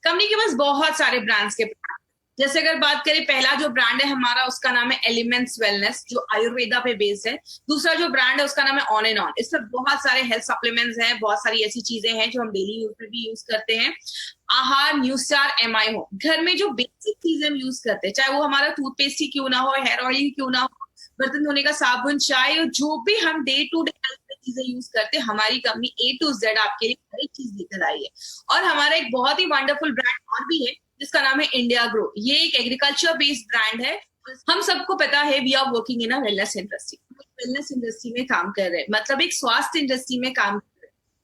Company के पास बहुत सारे ब्रांड्स के, जैसे अगर बात करें, पहला जो ब्रांड है हमारा उसका नाम है एलिमेंट्स वेलनेस, जो आयुर्वेदा पे बेस्ड है। दूसरा जो ब्रांड है उसका नाम है ऑन एंड ऑन। इसमें बहुत सारे हेल्थ सप्लीमेंट्स हैं, बहुत सारी ऐसी चीजें हैं जो हम डेली यूज में भी यूज करते हैं। आहार, न्यूस्टार, एमआई हो, घर में जो बेसिक चीजें हम यूज करते हैं, चाहे वो हमारा टूथपेस्ट ही क्यों ना हो, हेयर ऑयल ही क्यों ना हो, बर्तन धोने का साबुन, चाय, और जो भी हम डे टू डे चीजें यूज करते हैं, हमारी कंपनी ए टू जेड आपके लिए हर एक चीज लेकर आई है। और हमारा एक बहुत ही वंडरफुल ब्रांड और भी है जिसका नाम है इंडिया ग्रो। ये एक एग्रीकल्चर बेस्ड ब्रांड है। हम सबको पता है we are working in a wellness industry, wellness industry में काम कर रहे हैं, मतलब एक स्वास्थ्य इंडस्ट्री में काम।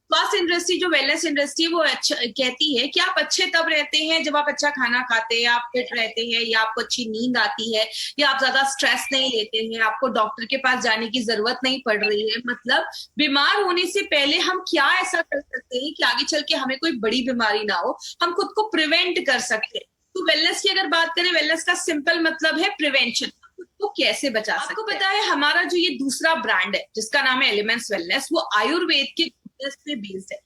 स्वास्थ्य इंडस्ट्री, जो वेलनेस इंडस्ट्री है, वो अच्छा कहती है कि आप अच्छे तब रहते हैं जब आप अच्छा खाना खाते हैं, आप फिट रहते हैं, या आपको अच्छी नींद आती है, या आप ज्यादा स्ट्रेस नहीं लेते हैं, आपको डॉक्टर के पास जाने की जरूरत नहीं पड़ रही है। मतलब बीमार होने से पहले हम क्या ऐसा कर सकते हैं कि आगे चल के हमें कोई बड़ी बीमारी ना हो, हम खुद को प्रिवेंट कर सकते हैं। तो वेलनेस की अगर बात करें, वेलनेस का सिंपल मतलब है प्रिवेंशन, तो कैसे बचा सकते हैं। आपको पता है हमारा जो ये दूसरा ब्रांड है जिसका नाम है एलिमेंट्स वेलनेस, वो आयुर्वेद के पे बेस्ड है।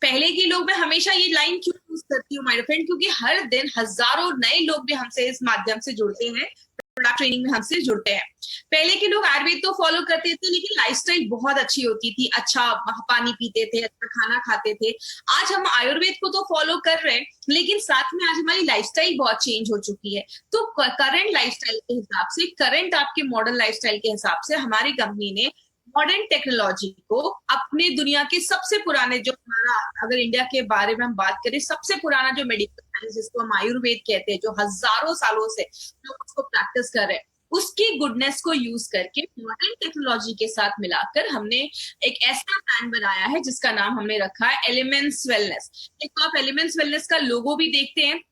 पहले के लोग, मैं हमेशा ये लाइन क्यों यूज करती हूँ माय फ्रेंड, क्योंकि हर दिन हजारों नए लोग भी हमसे इस माध्यम से जुड़ते हैं, प्रोडक्ट ट्रेनिंग में हमसे जुड़ते हैं। पहले के लोग आयुर्वेद तो फॉलो करते थे, लेकिन लाइफस्टाइल बहुत अच्छी होती थी, अच्छा पानी पीते थे, अच्छा खाना खाते थे। आज हम आयुर्वेद को तो फॉलो कर रहे हैं, लेकिन साथ में आज हमारी लाइफस्टाइल बहुत चेंज हो चुकी है। तो करंट लाइफस्टाइल के हिसाब से, करंट आपके मॉडर्न लाइफस्टाइल के हिसाब से, हमारी कंपनी ने मॉडर्न टेक्नोलॉजी को अपने दुनिया के सबसे पुराने, जो हमारा, अगर इंडिया के बारे में हम बात करें, सबसे पुराना जो मेडिकल साइंस जिसको हम आयुर्वेद कहते हैं, जो हजारों सालों से लोग उसको प्रैक्टिस कर रहे हैं, उसकी गुडनेस को यूज करके मॉडर्न टेक्नोलॉजी के साथ मिलाकर हमने एक ऐसा ब्रांड बनाया है जिसका नाम हमने रखा है एलिमेंट्स वेलनेस। एक आप एलिमेंट्स वेलनेस का लोगो भी देखते हैं,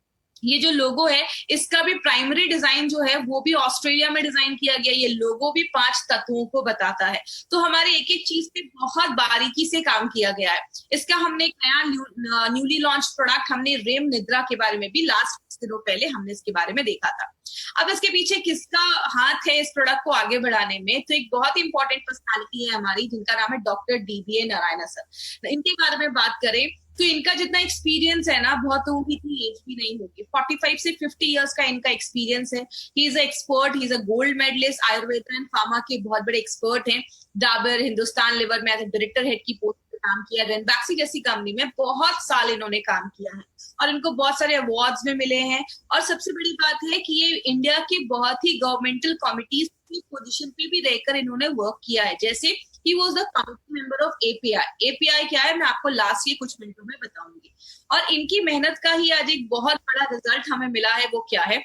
ये जो लोगो है इसका भी प्राइमरी डिजाइन जो है वो भी ऑस्ट्रेलिया में डिजाइन किया गया। ये लोगो भी 5 तत्वों को बताता है। तो हमारे एक एक चीज पे बहुत बारीकी से काम किया गया है। इसका हमने एक नया न्यूली लॉन्च प्रोडक्ट, हमने रेम निद्रा के बारे में भी लास्ट दिनों पहले हमने इसके बारे में देखा था। अब इसके पीछे किसका हाथ है इस प्रोडक्ट को आगे बढ़ाने में, तो एक बहुत इंपॉर्टेंट पर्सनालिटी है हमारी, जिनका नाम है डॉक्टर डीबीए नारायण सर। इनके बारे में बात करें तो इनका जितना एक्सपीरियंस है ना, बहुत लोगों की इतनी एज भी नहीं होगी, 45 से 50 इयर्स का इनका एक्सपीरियंस है। He is expert, he is a gold medallist, Ayurveda and pharma के बहुत बड़े एक्सपर्ट हैं। डाबर, हिंदुस्तान लिवर में एज डायरेक्टर हेड की पोस्ट पे काम किया, रेनबैक्सी जैसी कंपनी में बहुत साल इन्होंने काम किया है, और इनको बहुत सारे अवार्ड्स में मिले हैं। और सबसे बड़ी बात है कि ये इंडिया के बहुत ही गवर्नमेंटल कमिटीज की पोजीशन पे भी रहकर इन्होंने वर्क किया है, जैसे he was the council member of API। API क्या है, मैं आपको लास्ट ये कुछ मिनटों में बताऊंगी। और इनकी मेहनत का ही आज एक बहुत बड़ा रिजल्ट हमें मिला है, वो क्या है,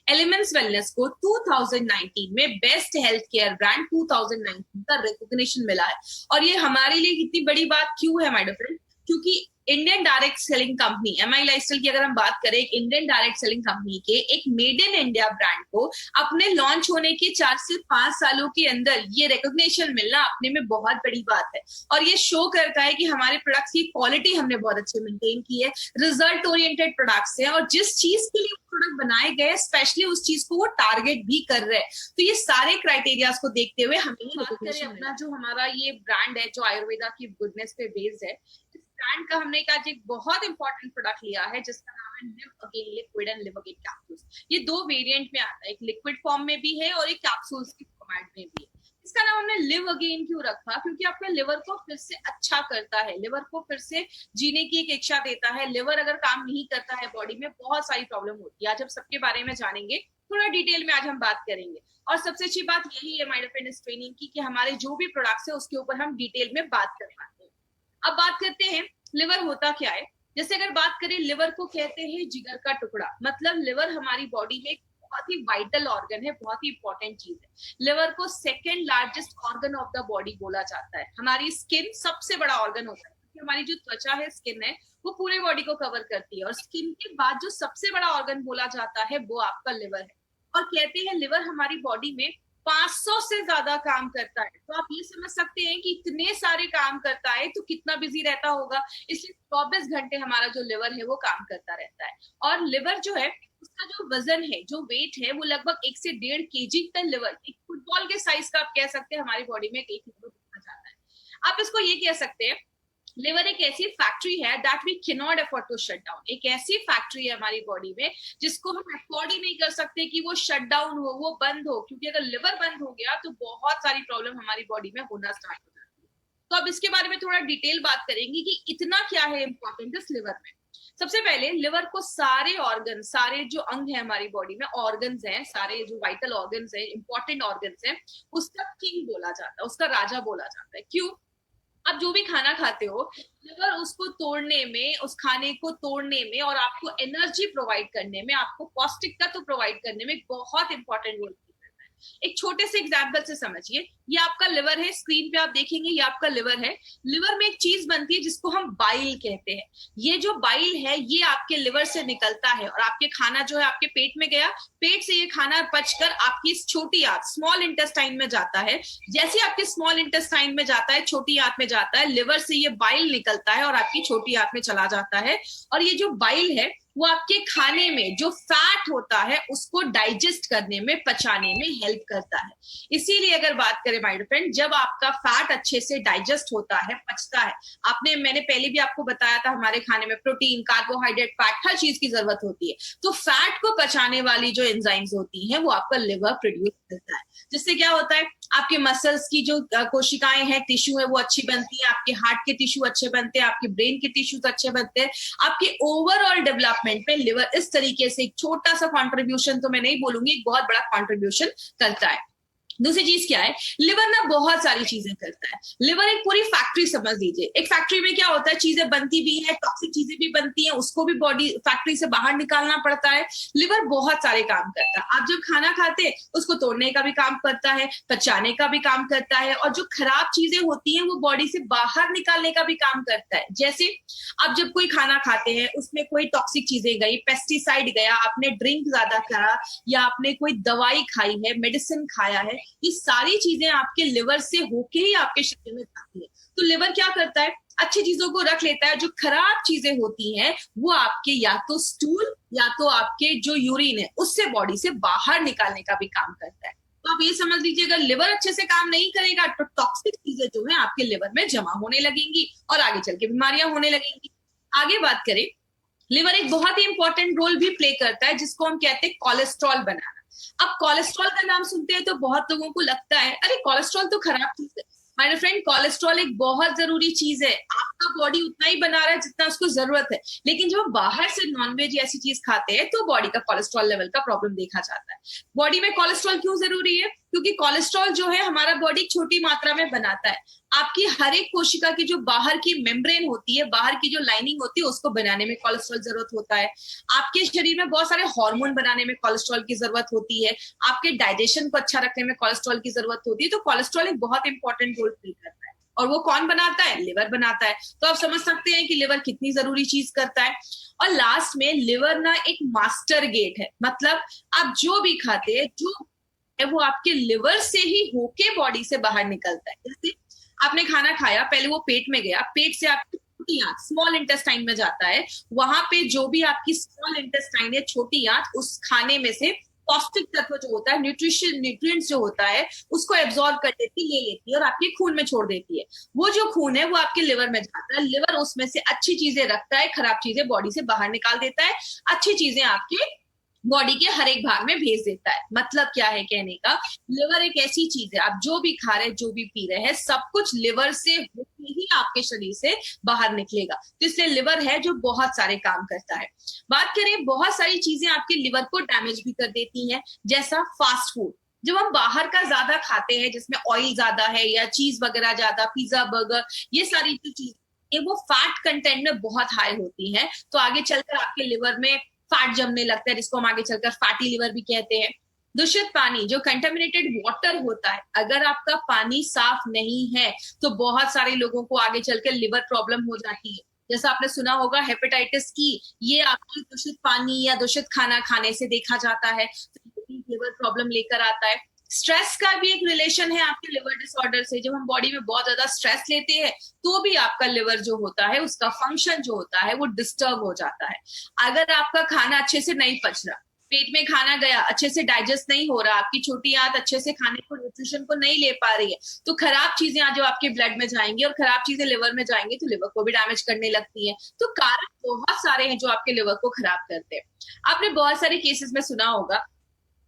एलिमेंट्स वेलनेस को 2019 में बेस्ट हेल्थ केयर ब्रांड 2019 का रिकॉग्निशन मिला है। और ये हमारे लिए कितनी बड़ी बात क्यों है माय डियर फ्रेंड, क्योंकि Indian direct selling company MI lifestyle की अगर हम बात करें, एक इंडियन डायरेक्ट सेलिंग कंपनी के एक मेड इन इंडिया ब्रांड को अपने लॉन्च होने के 4 से 5 सालों के अंदर ये रिकॉग्निशन मिलना अपने में बहुत बड़ी बात है। और ये शो करता है कि हमारे प्रोडक्ट्स की क्वालिटी हमने बहुत अच्छे मेंटेन की है, रिजल्ट ओरिएंटेड प्रोडक्ट्स हैं, और जिस चीज के लिए प्रोडक्ट बनाए गए स्पेशली उस चीज को वो टारगेट भी कर रहे हैं। तो ये सारे क्राइटेरियाज को देखते हुए हमें बात करें अपना जो हमारा ये ब्रांड है जो आयुर्वेदा की गुडनेस पे बेस्ड है, ब्रांड का हमने आज एक बहुत इंपॉर्टेंट प्रोडक्ट लिया है जिसका नाम है live again liquid and live again capsules. ये 2 वेरिएंट में आता है, एक लिक्विड फॉर्म में भी है और एक कैप्सूल्स की फॉर्मेट में भी है। इसका नाम हमने लिव अगेन क्यों रखा, क्योंकि आपके लिवर को फिर से अच्छा करता है, लिवर को फिर से जीने की एक इच्छा देता है। लिवर अगर काम नहीं करता है बॉडी में, बहुत सारी प्रॉब्लम होती है। आज हम सबके बारे में जानेंगे, थोड़ा डिटेल में आज हम बात करेंगे। और सबसे अच्छी बात यही है माय डियर इस ट्रेनिंग की कि हमारे जो भी प्रोडक्ट्स है उसके ऊपर हम डिटेल में बात कर पाते हैं। अब बात करते हैं लिवर होता क्या है। जैसे अगर बात करें, लिवर को कहते हैं जिगर का टुकड़ा, मतलब लिवर हमारी बॉडी में बहुत ही वाइटल ऑर्गन है, बहुत ही इंपॉर्टेंट चीज है। लिवर को second largest organ of the body बोला जाता है। हमारी स्किन सबसे बड़ा ऑर्गन होता है, क्योंकि हमारी जो त्वचा है, स्किन है, वो पूरे बॉडी को कवर करती है। और स्किन के बाद जो सबसे बड़ा ऑर्गन बोला जाता है वो आपका लिवर है। और कहते हैं लिवर हमारी बॉडी में 500 से ज्यादा काम करता है। तो आप ये समझ सकते हैं कि इतने सारे काम करता है तो कितना बिजी रहता होगा। इसलिए 24 घंटे हमारा जो लिवर है वो काम करता रहता है। और लिवर जो है उसका जो वजन है, जो वेट है, वो लगभग 1 से 1.5 kg का लिवर, एक फुटबॉल के साइज का आप कह सकते हैं, हमारी बॉडी में 1 किलो जाता है। आप इसको ये कह सकते हैं लिवर एक ऐसी फैक्ट्री है that we can not afford to shut down. एक ऐसी फैक्ट्री है हमारी बॉडी में जिसको हम अफोर्ड ही नहीं कर सकते कि वो शट डाउन हो, वो बंद हो, क्योंकि अगर लिवर बंद हो गया तो बहुत सारी प्रॉब्लम हमारी बॉडी में होना स्टार्ट हो जाती है। तो अब इसके बारे में थोड़ा डिटेल बात करेंगे कि इतना क्या है इंपॉर्टेंट इस लिवर में। सबसे पहले लिवर को सारे ऑर्गन, सारे जो अंग है हमारी बॉडी में, ऑर्गन्स हैं, सारे जो वाइटल ऑर्गन्स हैं, इंपॉर्टेंट ऑर्गन्स हैं, उसका किंग बोला जाता है, उसका राजा बोला जाता है। क्यों? आप जो भी खाना खाते हो, लिवर उसको तोड़ने में, उस खाने को तोड़ने में और आपको एनर्जी प्रोवाइड करने में, आपको पौष्टिकता तो प्रोवाइड करने में बहुत इंपॉर्टेंट रोल करता है। एक छोटे से एग्जाम्पल से समझिए, ये आपका लिवर है, स्क्रीन पे आप देखेंगे ये आपका लिवर है। लिवर में एक चीज बनती है जिसको हम बाइल कहते हैं। ये जो बाइल है ये आपके लिवर से निकलता है और आपके खाना जो है आपके पेट में गया, पेट से ये खाना पचकर आपकी छोटी आंत, स्मॉल इंटेस्टाइन में जाता है। जैसे आपके स्मॉल इंटेस्टाइन में जाता है, छोटी आंत में जाता है, लिवर से ये बाइल निकलता है और आपकी छोटी आंत में चला जाता है। और ये जो बाइल है वो आपके खाने में जो फैट होता है उसको डाइजेस्ट करने में, पचाने में हेल्प करता है। इसीलिए अगर बात करें माय फ्रेंड, जब आपका फैट अच्छे से डाइजेस्ट होता है, पचता है, मैंने पहले भी आपको बताया था हमारे खाने में प्रोटीन, कार्बोहाइड्रेट, फैट, हर चीज की जरूरत होती है। तो फैट को पचाने वाली जो एंजाइम्स होती हैं वो आपका लिवर प्रोड्यूस करता है। जिससे क्या होता है, आपके मसल्स की जो कोशिकाएं हैं, टिश्यू है, वो अच्छी बनती है, आपके हार्ट के टिश्यू अच्छे बनते हैं, आपके ब्रेन के टिश्यूज अच्छे बनते हैं। आपके ओवरऑल डेवलपमेंट में लिवर इस तरीके से एक छोटा सा कॉन्ट्रीब्यूशन तो मैं नहीं बोलूंगी, एक बहुत बड़ा कॉन्ट्रीब्यूशन करता है। दूसरी चीज क्या है, लिवर ना बहुत सारी चीजें करता है। लिवर एक पूरी फैक्ट्री समझ लीजिए। एक फैक्ट्री में क्या होता है, चीजें बनती भी है, टॉक्सिक चीजें भी बनती हैं, उसको भी बॉडी फैक्ट्री से बाहर निकालना पड़ता है। लिवर बहुत सारे काम करता है। आप जब खाना खाते हैं उसको तोड़ने का भी काम करता है, पचाने का भी काम करता है, और जो खराब चीजें होती हैं वो बॉडी से बाहर निकालने का भी काम करता है। जैसे आप जब कोई खाना खाते हैं उसमें कोई टॉक्सिक चीजें गई, पेस्टिसाइड गया, आपने ड्रिंक ज्यादा करा, या आपने कोई दवाई खाई है, मेडिसिन खाया है, ये सारी चीजें आपके लिवर से होके ही आपके शरीर में जाती है। तो लिवर क्या करता है, अच्छी चीजों को रख लेता है, जो खराब चीजें होती हैं वो आपके या तो स्टूल या तो आपके जो यूरिन है उससे बॉडी से बाहर निकालने का भी काम करता है। तो आप ये समझ लीजिए, अगर लिवर अच्छे से काम नहीं करेगा तो टॉक्सिक चीजें जो है आपके लिवर में जमा होने लगेंगी और आगे चल के बीमारियां होने लगेंगी। आगे बात करें, लिवर एक बहुत ही इंपॉर्टेंट रोल भी प्ले करता है जिसको हम कहते हैं कोलेस्ट्रॉल बनाना। अब कोलेस्ट्रॉल का नाम सुनते हैं तो बहुत लोगों को लगता है अरे कोलेस्ट्रॉल तो खराब चीज है। माय फ्रेंड, कोलेस्ट्रॉल एक बहुत जरूरी चीज है। आपका बॉडी उतना ही बना रहा है जितना उसको जरूरत है, लेकिन जब हम बाहर से नॉनवेज ऐसी चीज खाते हैं तो बॉडी का कोलेस्ट्रॉल लेवल का प्रॉब्लम देखा जाता है। बॉडी में कोलेस्ट्रॉल क्यों जरूरी है? क्योंकि कोलेस्ट्रॉल जो है हमारा बॉडी छोटी मात्रा में बनाता है। आपकी हर एक कोशिका की जो बाहर की मेम्ब्रेन होती है, बाहर की जो लाइनिंग होती है, उसको बनाने में कोलेस्ट्रॉल जरूरत होता है। आपके शरीर में बहुत सारे हार्मोन बनाने में कोलेस्ट्रॉल की जरूरत होती है। आपके डाइजेशन को अच्छा रखने में कोलेस्ट्रॉल की जरूरत होती है। तो कोलेस्ट्रॉल एक बहुत इंपॉर्टेंट रोल प्ले करता है, और वो कौन बनाता है? लिवर बनाता है। तो आप समझ सकते हैं कि लिवर कितनी जरूरी चीज करता है। और लास्ट में लिवर ना एक मास्टर गेट है, मतलब आप जो भी खाते हैं, जो वो आपके लिवर से ही होके बॉडी से बाहर निकलता है। जैसे आपने खाना खाया, पहले वो पेट में गया, पेट से आपकी छोटी आंत, स्मॉल इंटेस्टाइन में जाता है, वहां पे जो भी आपकी स्मॉल इंटेस्टाइन है, छोटी आंत, उस खाने में से पौष्टिक तत्व जो होता है, न्यूट्रिएंट्स जो होता है, उसको एब्जॉर्ब कर लेती, ले लेती है और आपके खून में छोड़ देती है। वो जो खून है वो आपके लिवर में जाता है। लिवर उसमें से अच्छी चीजें रखता है, खराब चीजें बॉडी से बाहर निकाल देता है, अच्छी चीजें आपके बॉडी के हर एक भाग में भेज देता है। मतलब क्या है कहने का, लिवर एक ऐसी चीज है, आप जो भी खा रहे हैं, जो भी पी रहे हैं, सब कुछ लिवर से होके ही आपके शरीर से बाहर निकलेगा। तो इसलिए लिवर है जो बहुत सारे काम करता है। बात करें, बहुत सारी चीजें आपके लिवर को डैमेज भी कर देती हैं, जैसा फास्ट फूड। जब हम बाहर का ज्यादा खाते हैं, जिसमें ऑयल ज्यादा है या चीज वगैरह ज्यादा, पिज्जा, बर्गर, ये सारी जो चीज ये वो फैट कंटेंट में बहुत हाई होती है, तो आगे चलकर आपके लिवर में फैट जमने लगता है, जिसको हम आगे चलकर फैटी लिवर भी कहते हैं। दूषित पानी, जो कंटेमिनेटेड वाटर होता है, अगर आपका पानी साफ नहीं है तो बहुत सारे लोगों को आगे चलकर लिवर प्रॉब्लम हो जाती है। जैसा आपने सुना होगा हेपेटाइटिस की, ये आपके दूषित पानी या दूषित खाना खाने से देखा जाता है, तो लिवर प्रॉब्लम लेकर आता है। स्ट्रेस का भी एक रिलेशन है आपके लिवर डिसऑर्डर से। जब हम बॉडी में बहुत ज्यादा स्ट्रेस लेते हैं तो भी आपका लिवर जो होता है, उसका फंक्शन जो होता है वो डिस्टर्ब हो जाता है। अगर आपका खाना अच्छे से नहीं पच रहा, पेट में खाना गया, अच्छे से डाइजेस्ट नहीं हो रहा, आपकी छोटी आंत अच्छे से खाने को, न्यूट्रिशन को नहीं ले पा रही है, तो खराब चीजें आज जो आपके ब्लड में जाएंगी और खराब चीजें लिवर में जाएंगी तो लिवर को भी डैमेज करने लगती है। तो कारण बहुत सारे हैं जो आपके लिवर को खराब करते हैं। आपने बहुत सारे केसेस में सुना होगा,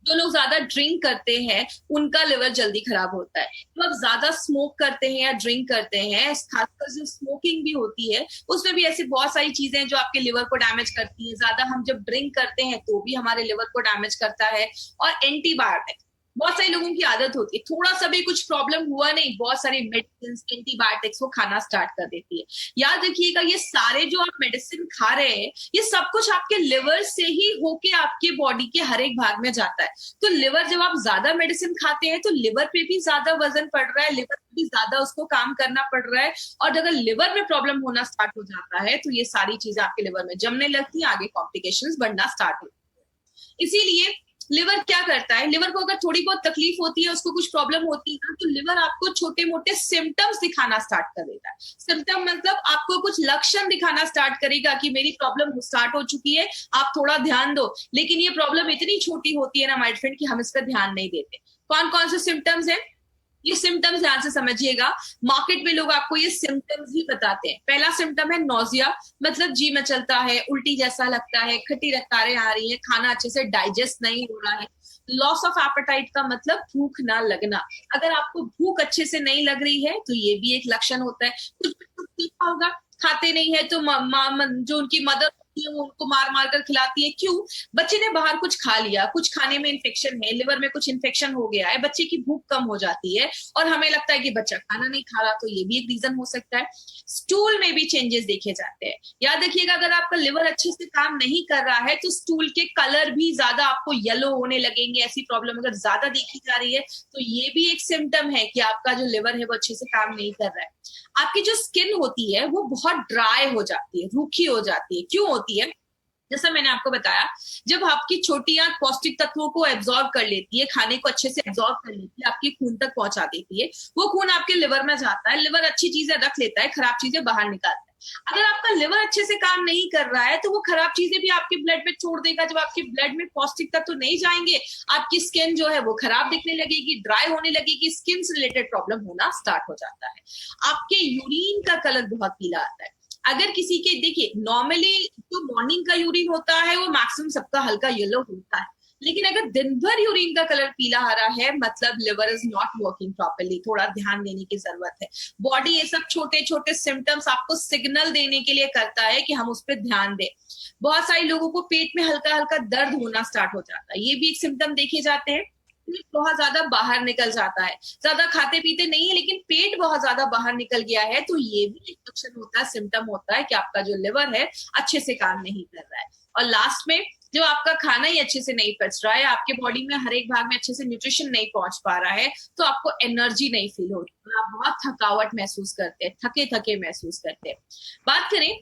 जो लोग ज्यादा ड्रिंक करते हैं उनका लिवर जल्दी खराब होता है। तो आप ज्यादा स्मोक करते हैं या ड्रिंक करते हैं, खासकर जो स्मोकिंग भी होती है उसमें भी ऐसी बहुत सारी चीजें हैं जो आपके लिवर को डैमेज करती हैं। ज्यादा हम जब ड्रिंक करते हैं तो भी हमारे लिवर को डैमेज करता है। और एंटीबायोटिक, बहुत सारे लोगों की आदत होती है, थोड़ा सा भी कुछ प्रॉब्लम हुआ नहीं, बहुत सारी मेडिसिन एंटीबायोटिक्स वो खाना स्टार्ट कर देती है। याद रखिएगा, ये सारे जो आप मेडिसिन खा रहे हैं ये सब कुछ आपके लिवर से ही होके आपके बॉडी के हर एक भाग में जाता है। तो लिवर, जब आप ज्यादा मेडिसिन खाते हैं तो लिवर पे भी ज्यादा वजन पड़ रहा है, लिवर पे भी ज्यादा उसको काम करना पड़ रहा है। और अगर लिवर में प्रॉब्लम होना स्टार्ट हो जाता है तो ये सारी चीजें आपके लिवर में जमने लगती है, आगे कॉम्प्लिकेशंस बढ़ना स्टार्ट होती है। इसीलिए लिवर क्या करता है, लिवर को अगर थोड़ी बहुत तकलीफ होती है, उसको कुछ प्रॉब्लम होती है ना, तो लिवर आपको छोटे मोटे सिम्टम्स दिखाना स्टार्ट कर देता है। सिम्टम मतलब आपको कुछ लक्षण दिखाना स्टार्ट करेगा कि मेरी प्रॉब्लम स्टार्ट हो चुकी है, आप थोड़ा ध्यान दो। लेकिन ये प्रॉब्लम इतनी छोटी होती है ना माय फ्रेंड कि हम इस पर ध्यान नहीं देते। कौन कौन से सिम्टम्स हैं, ये सिम्टम्स ध्यान से समझिएगा। मार्केट में लोग आपको ये सिम्टम्स ही बताते हैं। पहला सिम्टम है नोजिया, मतलब जी मचलता है, उल्टी जैसा लगता है, खट्टी रफ्तारें आ रही है, खाना अच्छे से डाइजेस्ट नहीं हो रहा है। लॉस ऑफ एपेटाइट का मतलब भूख ना लगना। अगर आपको भूख अच्छे से नहीं लग रही है तो ये भी एक लक्षण होता है। कुछ बच्चों को देखा होगा, खाते नहीं है तो जो उनकी मदर होती है वो उनको मार मार कर खिलाती है। क्यों? बच्चे ने बाहर कुछ खा लिया, कुछ खाने में इन्फेक्शन है, लिवर में कुछ इन्फेक्शन हो गया है, बच्चे की भूख कम हो जाती है और हमें लगता है कि बच्चा खाना नहीं खा रहा, तो ये भी एक रीजन हो सकता है। स्टूल में भी चेंजेस देखे जाते हैं। याद रखिएगा, अगर आपका लिवर अच्छे से काम नहीं कर रहा है तो स्टूल के कलर भी ज्यादा आपको येलो होने लगेंगे। ऐसी प्रॉब्लम अगर ज्यादा देखी जा रही है तो ये भी एक सिम्टम है कि आपका जो लिवर है वो अच्छे से काम नहीं कर रहा है। आपकी जो स्किन होती है वो बहुत ड्राई हो जाती है, रूखी हो जाती है। क्यों होती है? जैसा मैंने आपको बताया, जब आपकी छोटी आंत पौष्टिक तत्वों को एब्जॉर्ब कर लेती है, खाने को अच्छे से एब्जॉर्ब कर लेती है, आपके खून तक पहुंचा देती है, वो खून आपके लिवर में जाता है, लिवर अच्छी चीजें रख लेता है, खराब चीजें बाहर निकालता है। अगर आपका लिवर अच्छे से काम नहीं कर रहा है तो वो खराब चीजें भी आपके ब्लड में छोड़ देगा। जब आपके ब्लड में पौष्टिक तत्व नहीं जाएंगे, आपकी स्किन जो है वो खराब दिखने लगेगी, ड्राई होने लगेगी, स्किन से रिलेटेड प्रॉब्लम होना स्टार्ट हो जाता है। आपके यूरिन का कलर बहुत पीला आता है। अगर किसी के, देखिए नॉर्मली जो मॉर्निंग का यूरिन होता है वो मैक्सिमम सबका हल्का येलो होता है, लेकिन अगर दिन भर यूरिन का कलर पीला आ रहा है मतलब liver is not working properly, थोड़ा ध्यान देने की जरूरत है। बॉडी ये सब छोटे छोटे सिम्टम्स आपको सिग्नल देने के लिए करता है कि हम उस पर ध्यान दें। बहुत सारे लोगों को पेट में हल्का हल्का दर्द होना स्टार्ट हो जाता है, ये भी एक सिम्टम देखे जाते हैं। पेट बहुत ज्यादा बाहर निकल जाता है, ज्यादा खाते पीते नहीं है लेकिन पेट बहुत ज्यादा बाहर निकल गया है, तो ये भी एक लक्षण होता है, सिम्टम होता है कि आपका जो लिवर है अच्छे से काम नहीं कर रहा है। और लास्ट में, जो आपका खाना ही अच्छे से नहीं पच रहा है, आपके बॉडी में हर एक भाग में अच्छे से न्यूट्रिशन नहीं पहुंच पा रहा है, तो आपको एनर्जी नहीं फील होती, आप बहुत थकावट महसूस करते हैं, थके थके महसूस करते हैं। बात करें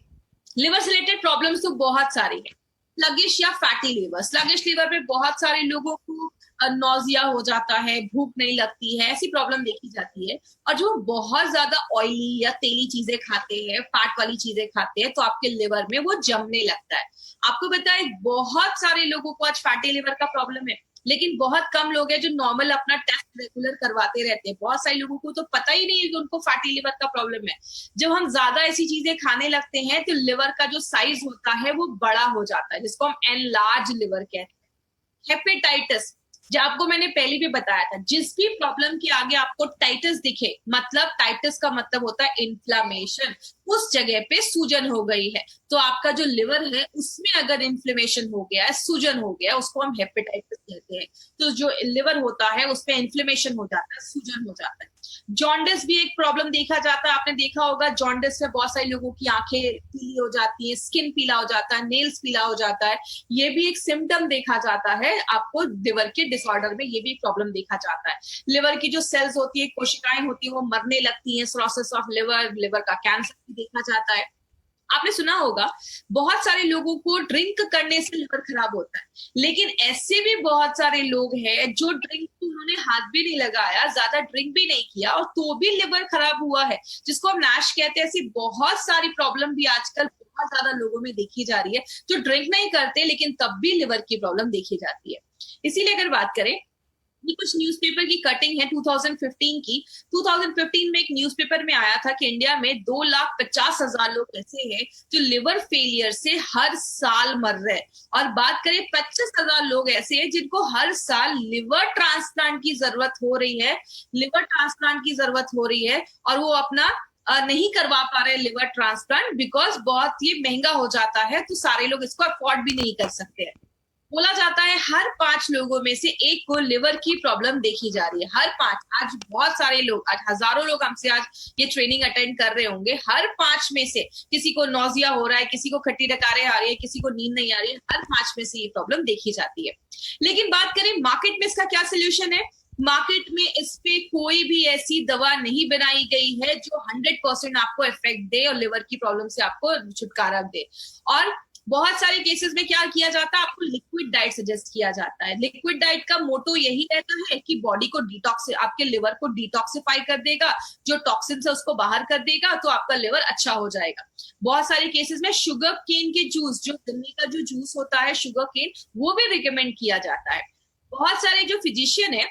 लिवर से रिलेटेड प्रॉब्लम्स तो बहुत सारी है। स्लगिश या फैटी लिवर, स्लगिश लिवर पे बहुत सारे लोगों को नोजिया हो जाता है, भूख नहीं लगती है, ऐसी प्रॉब्लम देखी जाती है। और जो बहुत ज्यादा ऑयली या तेली चीजें खाते हैं, फैट वाली चीजें खाते हैं, तो आपके लिवर में वो जमने लगता है। आपको बताए, बहुत सारे लोगों को आज फैटी लिवर का प्रॉब्लम है, लेकिन बहुत कम लोग हैं जो नॉर्मल अपना टेस्ट रेगुलर करवाते रहते हैं। बहुत सारे लोगों को तो पता ही नहीं है कि उनको फैटी लिवर का प्रॉब्लम है। जब हम ज्यादा ऐसी चीजें खाने लगते हैं तो लिवर का जो साइज होता है वो बड़ा हो जाता है, जिसको हम एनलार्ज लिवर कहते हैं। हेपेटाइटिस, जो आपको मैंने पहले भी बताया था, जिस भी प्रॉब्लम के आगे आपको टाइटिस दिखे, मतलब टाइटिस का मतलब होता है इन्फ्लामेशन, उस जगह पे सूजन हो गई है, तो आपका जो लिवर है उसमें अगर इन्फ्लेमेशन हो गया है, सूजन हो गया है, उसको हम हेपेटाइटिस कहते हैं। तो जो लिवर होता है उसमें इन्फ्लेमेशन हो जाता है, सूजन हो जाता है। जॉन्डिस भी एक प्रॉब्लम देखा जाता है, आपने देखा होगा जॉन्डिस से बहुत सारे लोगों की आंखें पीली हो जाती है, स्किन पीला हो जाता है, नेल्स पीला हो जाता है। ये भी एक सिम्टम देखा जाता है आपको लिवर के डिसऑर्डर में, ये भी प्रॉब्लम देखा जाता है। लिवर की जो सेल्स होती है, कोशिकाएं होती है, वो मरने लगती हैं, सिरोसिस ऑफ लिवर, लिवर का कैंसर भी देखा जाता है। आपने सुना होगा बहुत सारे लोगों को ड्रिंक करने से लिवर खराब होता है, लेकिन ऐसे भी बहुत सारे लोग हैं जो ड्रिंक को उन्होंने हाथ भी नहीं लगाया, ज्यादा ड्रिंक भी नहीं किया और तो भी लिवर खराब हुआ है, जिसको हम नैश कहते हैं। ऐसी बहुत सारी प्रॉब्लम भी आजकल बहुत बहुत ज्यादा लोगों में देखी जा रही है, जो ड्रिंक नहीं करते लेकिन तब भी लिवर की प्रॉब्लम देखी जाती है। इसीलिए अगर बात करें, ये कुछ न्यूज़पेपर की कटिंग है 2015 की। 2015 में एक न्यूज़पेपर में आया था कि इंडिया में 2,50,000 लोग ऐसे हैं जो लिवर फेलियर से हर साल मर रहे हैं, और बात करें 25,000 लोग ऐसे हैं जिनको हर साल लिवर ट्रांसप्लांट की जरूरत हो रही है, लिवर ट्रांसप्लांट की जरूरत हो रही है, और वो अपना नहीं करवा पा रहे लिवर ट्रांसप्लांट बिकॉज बहुत ही महंगा हो जाता है, तो सारे लोग इसको अफोर्ड भी नहीं कर सकते हैं। बोला जाता है हर 5 लोगों में से एक को लिवर की प्रॉब्लम देखी जा रही है, हर 5। आज बहुत सारे लोग, आज हजारों लोग हमसे आज ये ट्रेनिंग अटेंड कर रहे होंगे, हर 5 में से किसी को नौजिया हो रहा है, किसी को खट्टी डकारें आ रही है, किसी को नींद नहीं आ रही है, हर 5 में से ये प्रॉब्लम देखी जाती है। लेकिन बात करें मार्केट में इसका क्या सोल्यूशन है, मार्केट में इस पे कोई भी ऐसी दवा नहीं बनाई गई है जो 100% आपको इफेक्ट दे और लिवर की प्रॉब्लम से आपको छुटकारा दे। और बहुत सारे केसेस में क्या किया जाता है, आपको लिक्विड डाइट सजेस्ट किया जाता है। लिक्विड डाइट का मोटो यही रहता है कि बॉडी को डिटॉक्स, आपके लिवर को डिटॉक्सिफाई कर देगा, जो टॉक्सिन है उसको बाहर कर देगा, तो आपका लिवर अच्छा हो जाएगा। बहुत सारे केसेस में शुगर केन के जूस, जो गन्ने का जो जूस होता है शुगर केन, वो भी रिकमेंड किया जाता है। बहुत सारे जो फिजिशियन है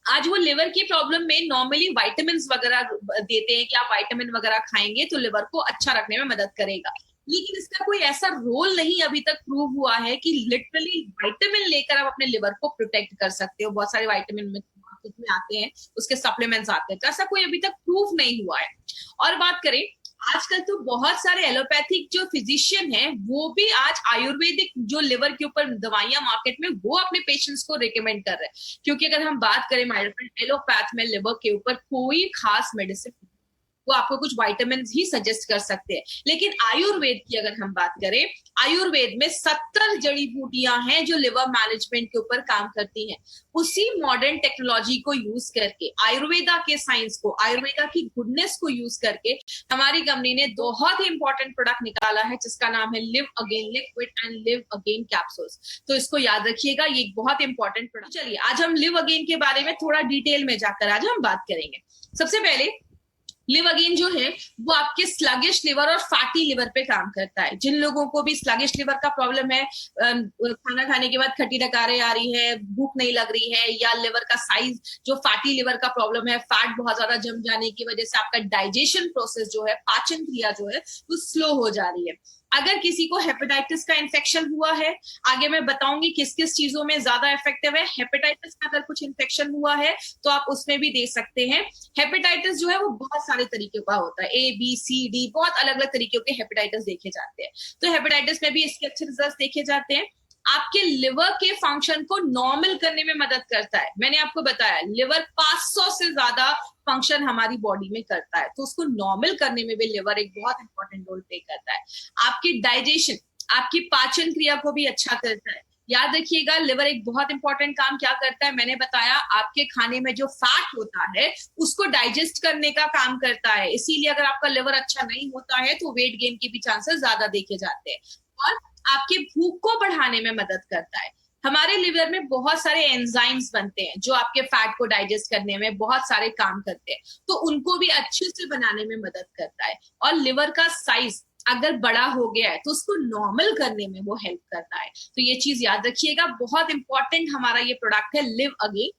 आज वो लिवर की प्रॉब्लम में नॉर्मली वाइटामिन वगैरह देते हैं कि आप वाइटामिन वगैरह खाएंगे तो लिवर को अच्छा रखने में मदद करेगा, लेकिन इसका कोई ऐसा रोल नहीं अभी तक प्रूव हुआ है कि लिटरली विटामिन लेकर आप अपने लिवर को प्रोटेक्ट कर सकते हो। बहुत सारे विटामिन मार्केट में आते हैं, उसके सप्लीमेंट्स आते हैं, तो ऐसा कोई अभी तक प्रूव नहीं हुआ है। और बात करें, आजकल तो बहुत सारे एलोपैथिक जो फिजिशियन हैं वो भी आज आयुर्वेदिक जो लिवर के ऊपर दवाइयां मार्केट में वो अपने पेशेंट्स को रिकमेंड कर रहे हैं, क्योंकि अगर हम बात करें माय फ्रेंड, एलोपैथ में लिवर के ऊपर कोई खास मेडिसिन, वो आपको कुछ विटामिन ही सजेस्ट कर सकते हैं। लेकिन आयुर्वेद की अगर हम बात करें, आयुर्वेद में 70 जड़ी बूटियां हैं जो लिवर मैनेजमेंट के ऊपर काम करती हैं। उसी मॉडर्न टेक्नोलॉजी को यूज करके, आयुर्वेदा के साइंस को, आयुर्वेदा की गुडनेस को यूज करके हमारी कंपनी ने बहुत ही इंपॉर्टेंट प्रोडक्ट निकाला है जिसका नाम है live again liquid and live again capsules. तो इसको याद रखिएगा, ये एक बहुत इंपॉर्टेंट प्रोडक्ट। चलिए आज हम लिव अगेन के बारे में थोड़ा डिटेल में जाकर आज हम बात करेंगे। सबसे पहले लिव अगेन जो है वो आपके स्लगिश लिवर और फैटी लिवर पे काम करता है। जिन लोगों को भी स्लगिश लिवर का प्रॉब्लम है, खाना खाने के बाद खट्टी डकारें आ रही है, भूख नहीं लग रही है, या लिवर का साइज जो फैटी लिवर का प्रॉब्लम है, फैट बहुत ज्यादा जम जाने की वजह से आपका डाइजेशन प्रोसेस जो है, पाचन क्रिया जो है वो स्लो हो जा रही है। अगर किसी को हेपेटाइटिस का इन्फेक्शन हुआ है, आगे मैं बताऊंगी किस किस चीजों में ज्यादा इफेक्टिव है, हेपेटाइटिस का अगर कुछ इन्फेक्शन हुआ है तो आप उसमें भी दे सकते हैं। हेपेटाइटिस जो है वो बहुत सारे तरीके का होता है, ABCD, बहुत अलग अलग तरीके के हेपेटाइटिस देखे जाते हैं। तो हेपेटाइटिस में भी इसके अच्छे रिजल्ट देखे जाते हैं। आपके लिवर के फंक्शन को नॉर्मल करने में मदद करता है। मैंने आपको बताया लिवर 500 से ज्यादा फंक्शन हमारी बॉडी में करता है, तो उसको नॉर्मल करने में भी लिवर एक बहुत इंपॉर्टेंट रोल प्ले करता है। आपकी डाइजेशन, आपकी पाचन क्रिया को भी अच्छा करता है। याद रखिएगा लिवर एक बहुत इंपॉर्टेंट काम क्या करता है, मैंने बताया आपके खाने में जो फैट होता है उसको डाइजेस्ट करने का काम करता है। इसीलिए अगर आपका लिवर अच्छा नहीं होता है तो वेट गेन के भी चांसेस ज्यादा देखे जाते हैं। और आपके भूख को बढ़ाने में मदद करता है। हमारे लिवर में बहुत सारे एंजाइम्स बनते हैं जो आपके फैट को डाइजेस्ट करने में बहुत सारे काम करते हैं, तो उनको भी अच्छे से बनाने में मदद करता है। और लिवर का साइज अगर बड़ा हो गया है तो उसको नॉर्मल करने में वो हेल्प करता है। तो ये चीज याद रखिएगा, बहुत इंपॉर्टेंट हमारा ये प्रोडक्ट है लिव अगेन।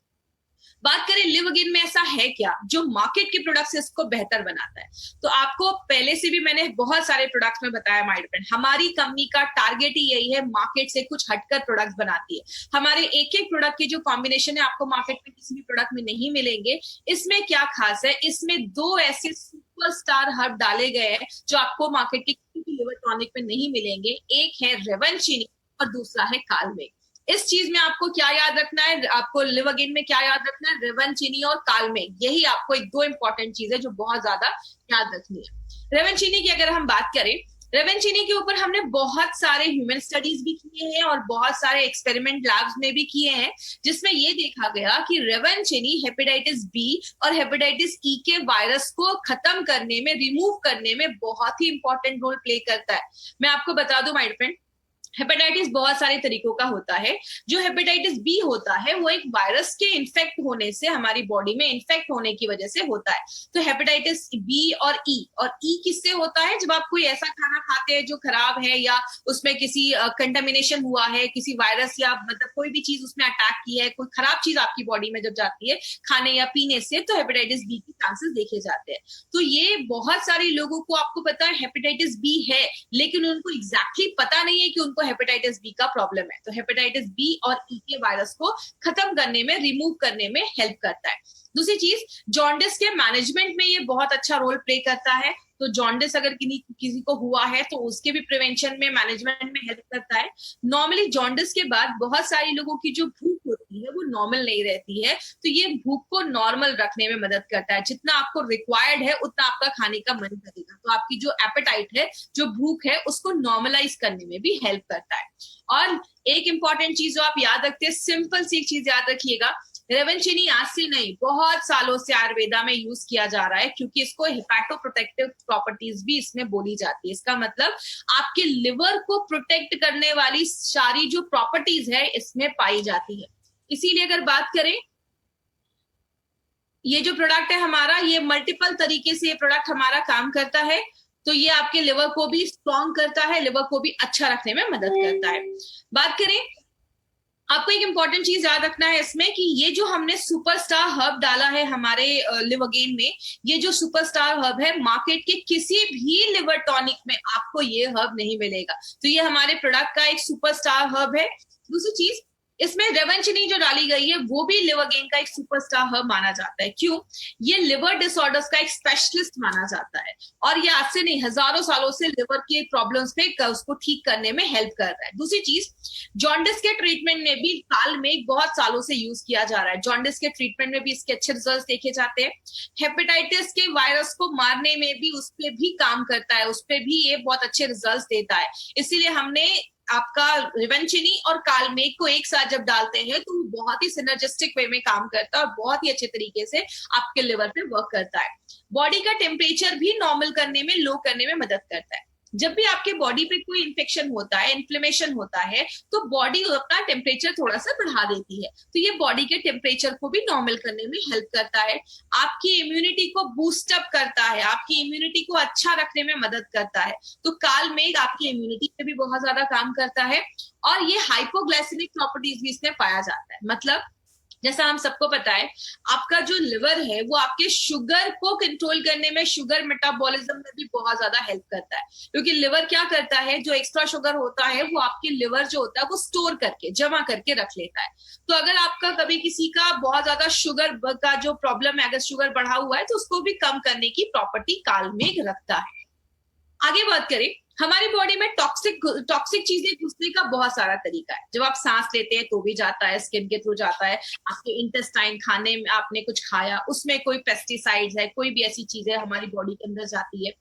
बात करें लिव अगेन में ऐसा है क्या जो मार्केट के प्रोडक्ट से इसको बेहतर बनाता है। तो आपको पहले से भी मैंने बहुत सारे प्रोडक्ट्स में बताया माय फ्रेंड, हमारी कंपनी का टारगेट ही यही है, मार्केट से कुछ हटकर प्रोडक्ट्स बनाती है। हमारे एक एक प्रोडक्ट के जो कॉम्बिनेशन है आपको मार्केट में किसी भी प्रोडक्ट में नहीं मिलेंगे। इसमें क्या खास है, इसमें 2 ऐसे सुपरस्टार हर्ब डाले गए हैं जो आपको मार्केट के किसी भी लिवर टॉनिक में नहीं मिलेंगे। एक है रेवनचिनी और दूसरा है कालमेघ। इस चीज में आपको क्या याद रखना है, आपको लिव अगेन में क्या याद रखना है, रेवनचिनी और कालमेघ, यही आपको एक 2 इंपॉर्टेंट चीज है जो बहुत ज्यादा याद रखनी है। रेवनचिनी की अगर हम बात करें, रेवनचिनी के ऊपर हमने बहुत सारे ह्यूमन स्टडीज भी किए हैं और बहुत सारे एक्सपेरिमेंट लैब्स में भी किए हैं, जिसमें ये देखा गया कि रेवनचिनी हेपेटाइटिस B और हेपेटाइटिस E के वायरस को खत्म करने में, रिमूव करने में बहुत ही इंपॉर्टेंट रोल प्ले करता है। मैं आपको बता दूं माय फ्रेंड, हेपेटाइटिस बहुत सारे तरीकों का होता है। जो हेपेटाइटिस बी होता है वो एक वायरस के इन्फेक्ट होने से, हमारी बॉडी में इन्फेक्ट होने की वजह से होता है। तो हेपेटाइटिस बी और ई किससे होता है? जब आप कोई ऐसा खाना खाते हैं जो खराब है, या उसमें किसी कंटामिनेशन हुआ है, किसी वायरस या मतलब कोई भी चीज उसमें अटैक की है, कोई खराब चीज आपकी बॉडी में जब जाती है खाने या पीने से, तो हेपेटाइटिस बी के चांसेस देखे जाते हैं। तो ये बहुत सारे लोगों को, आपको पता है हेपेटाइटिस बी है, लेकिन उनको एग्जैक्टली पता नहीं है कि उनको हेपेटाइटिस बी का प्रॉब्लम है। तो हेपेटाइटिस बी और ई के वायरस को खत्म करने में, रिमूव करने में हेल्प करता है। दूसरी चीज, जॉन्डिस के मैनेजमेंट में ये बहुत अच्छा रोल प्ले करता है। तो जॉन्डिस अगर किसी को हुआ है तो उसके भी प्रिवेंशन में, मैनेजमेंट में हेल्प करता है। नॉर्मली जॉन्डिस के बाद बहुत सारे लोगों की जो भूख होती है वो नॉर्मल नहीं रहती है, तो ये भूख को नॉर्मल रखने में मदद करता है। जितना आपको रिक्वायर्ड है उतना आपका खाने का मन करेगा, तो आपकी जो एपेटाइट है, जो भूख है, उसको नॉर्मलाइज करने में भी हेल्प करता है। और एक इंपॉर्टेंट चीज जो आप याद रखते हैं, सिंपल सी एक चीज याद रखिएगा, रेवनचेनी आज से नहीं, बहुत सालों से आयुर्वेदा में यूज किया जा रहा है, क्योंकि इसको हिपैटोप्रोटेक्टिव प्रॉपर्टीज भी इसमें बोली जाती है। इसका मतलब आपके लिवर को प्रोटेक्ट करने वाली सारी जो प्रॉपर्टीज है इसमें पाई जाती है। इसीलिए अगर बात करें, ये जो प्रोडक्ट है हमारा, ये मल्टीपल तरीके से ये प्रोडक्ट हमारा काम करता है। तो ये आपके लिवर को भी स्ट्रॉन्ग करता है, लिवर को भी अच्छा रखने में मदद करता है। बात करें, आपको एक इंपॉर्टेंट चीज याद रखना है इसमें कि ये जो हमने सुपरस्टार हर्ब डाला है हमारे लिवरगेन में, ये जो सुपरस्टार हर्ब है, मार्केट के किसी भी लिवर टॉनिक में आपको ये हर्ब नहीं मिलेगा। तो ये हमारे प्रोडक्ट का एक सुपरस्टार हर्ब है। दूसरी चीज, इसमें रेवनचेनी जो डाली गई है वो भी लिवरगेन का एक सुपरस्टार हर्ब माना जाता है। क्यों? ये लिवर डिसऑर्डर्स का एक स्पेशलिस्ट माना जाता है, और ये आज से नहीं, हजारों सालों से लिवर के प्रॉब्लम्स पे उसको ठीक करने में हेल्प कर रहा है। दूसरी चीज, जॉन्डिस के ट्रीटमेंट में भी काल मेघ बहुत सालों से यूज किया जा रहा है। जॉन्डिस के ट्रीटमेंट में भी इसके अच्छे रिजल्ट देखे जाते हैं। हेपेटाइटिस के वायरस को मारने में भी उस पर भी काम करता है, उस पर भी ये बहुत अच्छे रिजल्ट देता है। इसीलिए हमने आपका रेवनचेनी और कालमेघ को एक साथ जब डालते हैं तो बहुत ही सिनर्जिस्टिक वे में काम करता है और बहुत ही अच्छे तरीके से आपके लिवर पे वर्क करता है। बॉडी का टेम्परेचर भी नॉर्मल करने में, लो करने में मदद करता है। जब भी आपके बॉडी पे कोई इन्फेक्शन होता है, इन्फ्लेमेशन होता है, तो बॉडी अपना टेम्परेचर थोड़ा सा बढ़ा देती है। तो ये बॉडी के टेम्परेचर को भी नॉर्मल करने में हेल्प करता है। आपकी इम्यूनिटी को बूस्ट अप करता है, आपकी इम्यूनिटी को अच्छा रखने में मदद करता है। तो कालमेघ आपकी इम्यूनिटी पे भी बहुत ज्यादा काम करता है। और ये हाइपोग्लाइसेमिक प्रॉपर्टीज भी इसमें पाया जाता है। मतलब जैसा हम सबको पता है, आपका जो लिवर है वो आपके शुगर को कंट्रोल करने में, शुगर मेटाबॉलिज्म में भी बहुत ज्यादा हेल्प करता है। क्योंकि लिवर क्या करता है, जो एक्स्ट्रा शुगर होता है वो आपके लिवर जो होता है वो स्टोर करके, जमा करके रख लेता है। तो अगर आपका कभी किसी का बहुत ज्यादा शुगर का जो प्रॉब्लम है, अगर शुगर बढ़ा हुआ है, तो उसको भी कम करने की प्रॉपर्टी कालमेघ रखता है। आगे बात करें, हमारी बॉडी में टॉक्सिक चीजें घुसने का बहुत सारा तरीका है। जब आप सांस लेते हैं तो भी जाता है, स्किन के थ्रू जाता है, आपके इंटेस्टाइन, खाने में आपने कुछ खाया उसमें कोई पेस्टिसाइड्स है, कोई भी ऐसी चीजें हमारी बॉडी के अंदर जाती है।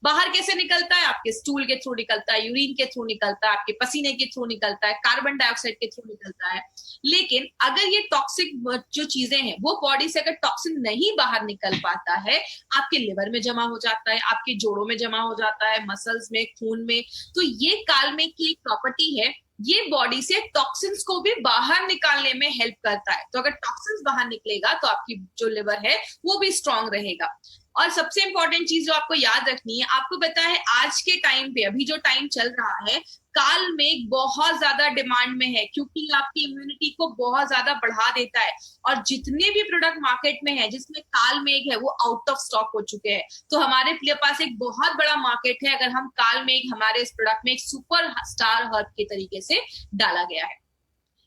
बाहर कैसे निकलता है? आपके स्टूल के थ्रू निकलता है, यूरिन के थ्रू निकलता है, आपके पसीने के थ्रू निकलता है, कार्बन डाइऑक्साइड के थ्रू निकलता है। लेकिन अगर ये टॉक्सिक जो चीजें हैं वो बॉडी से अगर टॉक्सिन नहीं बाहर निकल पाता है, आपके लिवर में जमा हो जाता है, आपके जोड़ों में जमा हो जाता है, मसल्स में, खून में। तो ये कालमेघ की एक प्रॉपर्टी है, ये बॉडी से टॉक्सिन्स को भी बाहर निकालने में हेल्प करता है। तो अगर टॉक्सिन्स बाहर निकलेगा तो आपकी जो लिवर है वो भी स्ट्रांग रहेगा। और सबसे इंपॉर्टेंट चीज जो आपको याद रखनी है, आपको पता है आज के टाइम पे, अभी जो टाइम चल रहा है, कालमेघ बहुत ज्यादा डिमांड में है, क्योंकि आपकी इम्यूनिटी को बहुत ज्यादा बढ़ा देता है। और जितने भी प्रोडक्ट मार्केट में है जिसमें कालमेघ है वो आउट ऑफ स्टॉक हो चुके हैं। तो हमारे पास एक बहुत बड़ा मार्केट है अगर हम कालमेघ हमारे इस प्रोडक्ट में एक सुपर स्टार हर्ब के तरीके से डाला गया है।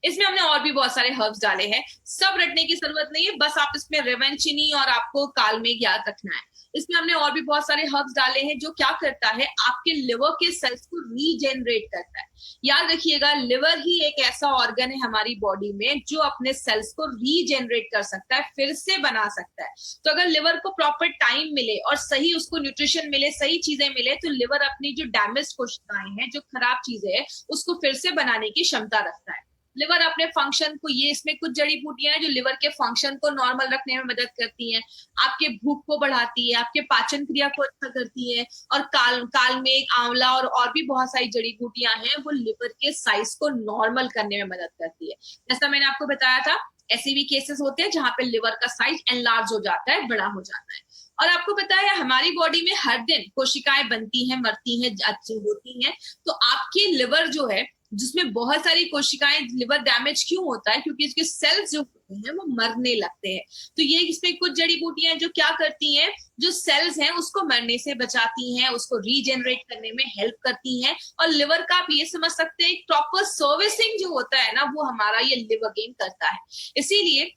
इसमें हमने और भी बहुत सारे हर्ब्स डाले हैं, सब रटने की जरूरत नहीं है, बस आप इसमें रेवनचेनी और आपको कालमेघ याद रखना है। इसमें हमने और भी बहुत सारे हर्ब्स डाले हैं जो क्या करता है, आपके लिवर के सेल्स को रीजेनरेट करता है। याद रखिएगा, लिवर ही एक ऐसा ऑर्गन है हमारी बॉडी में जो अपने सेल्स को रीजेनरेट कर सकता है, फिर से बना सकता है। तो अगर लिवर को प्रॉपर टाइम मिले और सही उसको न्यूट्रिशन मिले, सही चीजें मिले, तो लिवर अपनी जो डैमेज कोशिकाएं हैं, जो खराब चीजें हैं, उसको फिर से बनाने की क्षमता रखता है। लिवर अपने फंक्शन को, ये इसमें कुछ जड़ी बूटियां हैं जो लिवर के फंक्शन को नॉर्मल रखने में मदद करती हैं, आपके भूख को बढ़ाती है, आपके पाचन क्रिया को अच्छा करती है, और काल मेघ, आंवला और भी बहुत सारी जड़ी बूटियां हैं वो लिवर के साइज को नॉर्मल करने में मदद करती है। जैसा मैंने आपको बताया था, ऐसे भी केसेस होते हैं जहां पे लिवर का साइज एनलार्ज हो जाता है, बड़ा हो जाता है। और आपको पता है हमारी बॉडी में हर दिन कोशिकाएं बनती हैं, मरती हैं, अच्छी होती हैं। तो आपकी लिवर जो है, जिसमें बहुत सारी कोशिकाएं, लिवर डैमेज क्यों होता है? क्योंकि इसके सेल्स जो होते हैं वो मरने लगते हैं। तो ये इसमें कुछ जड़ी बूटियां जो क्या करती हैं, जो सेल्स हैं उसको मरने से बचाती हैं, उसको रीजेनरेट करने में हेल्प करती हैं। और लिवर का आप ये समझ सकते हैं प्रॉपर सर्विसिंग जो होता है ना, वो हमारा ये लिवर गेन करता है। इसीलिए